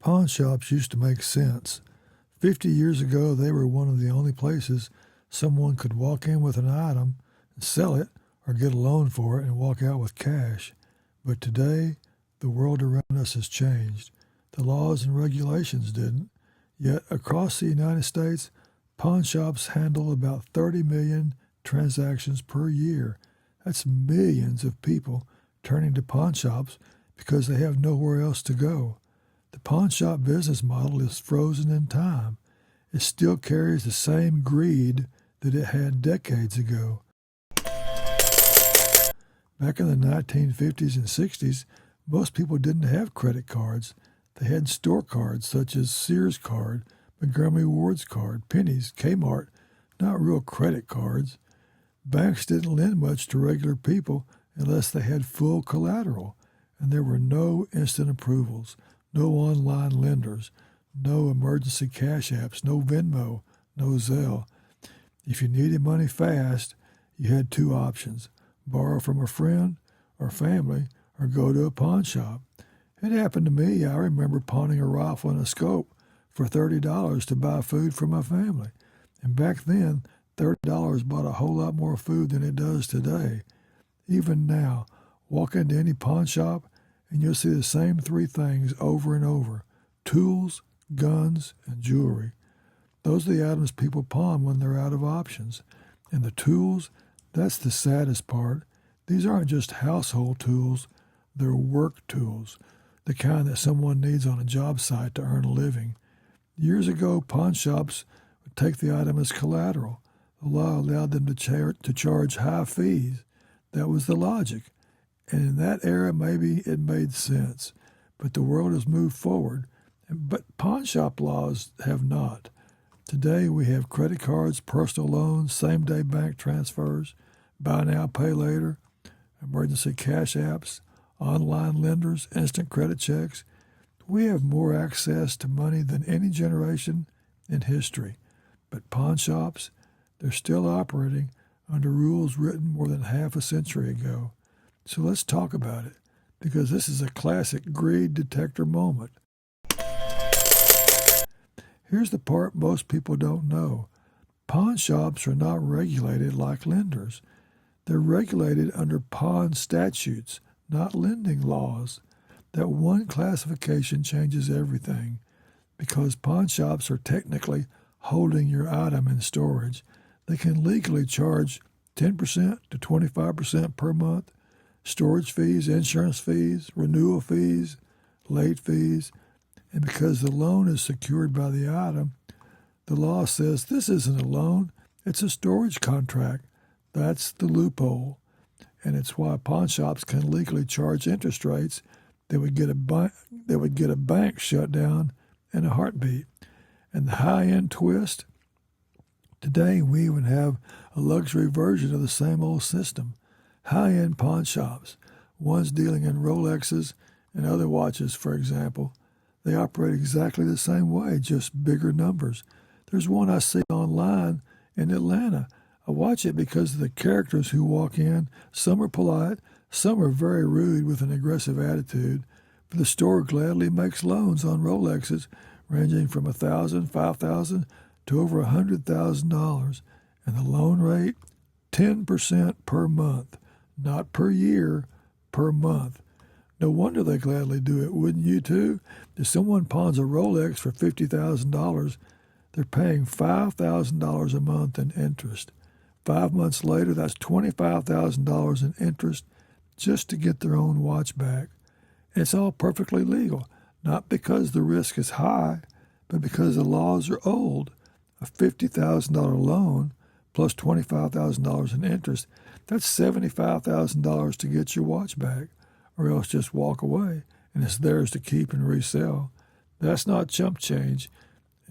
Pawn shops used to make sense. 50 years ago, they were one of the only places someone could walk in with an item and sell it or get a loan for it and walk out with cash. But today, the world around us has changed. The laws and regulations didn't. Yet, across the United States, pawn shops handle about 30 million transactions per year. That's millions of people turning to pawn shops because they have nowhere else to go. The pawn shop business model is frozen in time. It still carries the same greed that it had decades ago. Back in the 1950s and 60s, most people didn't have credit cards. They had store cards such as Sears card, Montgomery Ward's card, Penny's, Kmart, not real credit cards. Banks didn't lend much to regular people unless they had full collateral, and there were no instant approvals, no online lenders, no emergency cash apps, no Venmo, no Zelle. If you needed money fast, you had two options: borrow from a friend or family or go to a pawn shop. It happened to me. I remember pawning a rifle and a scope for $30 to buy food for my family. And back then, $30 bought a whole lot more food than it does today. Even now, walk into any pawn shop and you'll see the same three things over and over: tools, guns, and jewelry. Those are the items people pawn when they're out of options. And the tools, that's the saddest part. These aren't just household tools, they're work tools, the kind that someone needs on a job site to earn a living. Years ago, pawn shops would take the item as collateral. The law allowed them to charge high fees. That was the logic. And in that era, maybe it made sense. But the world has moved forward. But pawn shop laws have not. Today, we have credit cards, personal loans, same-day bank transfers, buy now, pay later, emergency cash apps, online lenders, instant credit checks. We have more access to money than any generation in history. But pawn shops, they're still operating under rules written more than half a century ago. So let's talk about it, because this is a classic greed detector moment. Here's the part most people don't know. Pawn shops are not regulated like lenders. They're regulated under pawn statutes, not lending laws. That one classification changes everything, because pawn shops are technically holding your item in storage. They can legally charge 10% to 25% per month, storage fees, insurance fees, renewal fees, late fees. And because the loan is secured by the item, the law says this isn't a loan, it's a storage contract. That's the loophole. And it's why pawn shops can legally charge interest rates that would get a bank shut down in a heartbeat. And the high-end twist, today we even have a luxury version of the same old system. High-end pawn shops, ones dealing in Rolexes and other watches, for example, they operate exactly the same way, just bigger numbers. There's one I see online in Atlanta. I watch it because of the characters who walk in. Some are polite, some are very rude with an aggressive attitude, but the store gladly makes loans on Rolexes ranging from $1,000, $5,000 to over $100,000, and the loan rate, 10% per month, not per year, per month. No wonder they gladly do it, wouldn't you too? If someone pawns a Rolex for $50,000, they're paying $5,000 a month in interest. 5 months later, that's $25,000 in interest just to get their own watch back. And it's all perfectly legal, not because the risk is high, but because the laws are old. A $50,000 loan plus $25,000 in interest, that's $75,000 to get your watch back, or else just walk away, and it's theirs to keep and resell. That's not chump change,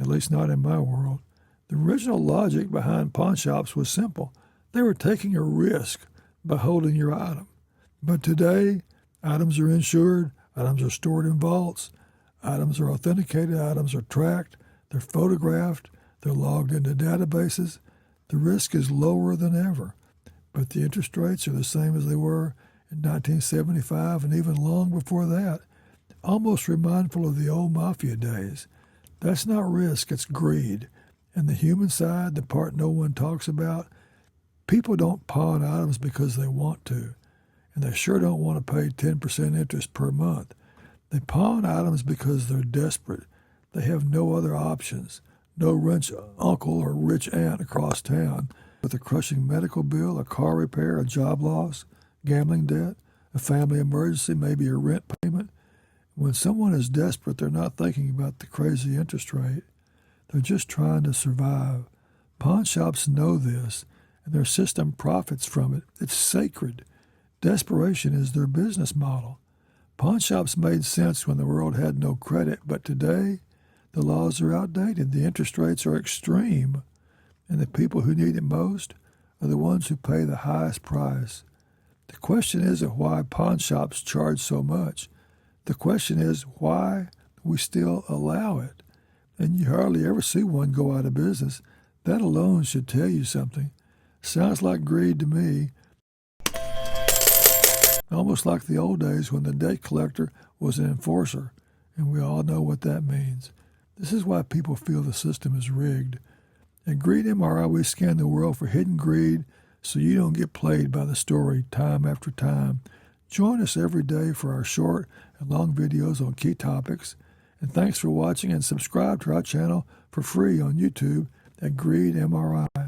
at least not in my world. The original logic behind pawn shops was simple. They were taking a risk by holding your item. But today, items are insured, items are stored in vaults, items are authenticated, items are tracked, they're photographed, they're logged into databases. The risk is lower than ever, but the interest rates are the same as they were in 1975 and even long before that. almost remindful of the old mafia days. That's not risk, it's greed. And the human side, the part no one talks about, people don't pawn items because they want to, and they sure don't want to pay 10% interest per month. They pawn items because they're desperate. They have no other options. No rich uncle or rich aunt across town with a crushing medical bill, a car repair, a job loss, gambling debt, a family emergency, maybe a rent payment. When someone is desperate, they're not thinking about the crazy interest rate. They're just trying to survive. Pawn shops know this, and their system profits from it. It's sacred. Desperation is their business model. Pawn shops made sense when the world had no credit, but today the laws are outdated, the interest rates are extreme, and the people who need it most are the ones who pay the highest price. The question isn't why pawn shops charge so much. The question is why we still allow it. And you hardly ever see one go out of business. That alone should tell you something. Sounds like greed to me. Almost like the old days when the debt collector was an enforcer, and we all know what that means. This is why people feel the system is rigged. At Greed MRI, we scan the world for hidden greed so you don't get played by the story time after time. Join us every day for our short and long videos on key topics. And thanks for watching, and subscribe to our channel for free on YouTube at Greed MRI.